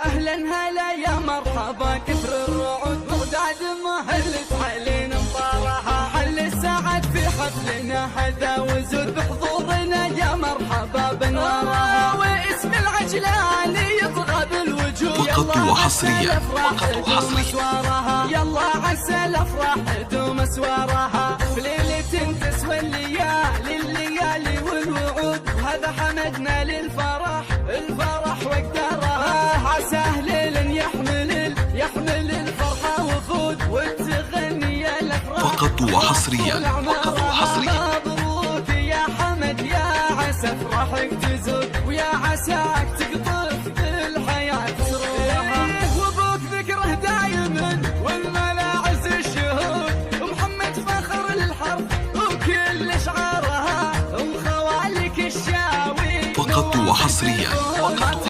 اهلا هلا يا مرحبا كثر الرعود بغداد مهلت علينا مطارها حل السعد في حفلنا هذا وزود بحضورنا يا مرحبا بنورها واسم العجلان يطغى بالوجود فقط وحصريا يلا عسى الافراح دوم اسوارها في ليله تسوى الليالي والوعود هذا حمدنا للفرح الفرح وقدرها عساه ليل يحمل الفرحه وفود والتغني الافراح فقط وحصريا مبروك يا حمد يا عسى فرحك تزود ويا عساك تقطف بالحياه تروح وابوك ذكره دايما والملاعز الشهود ومحمد فخر الحرب وكل شعارها وخوالك الشاوي فقط وحصريا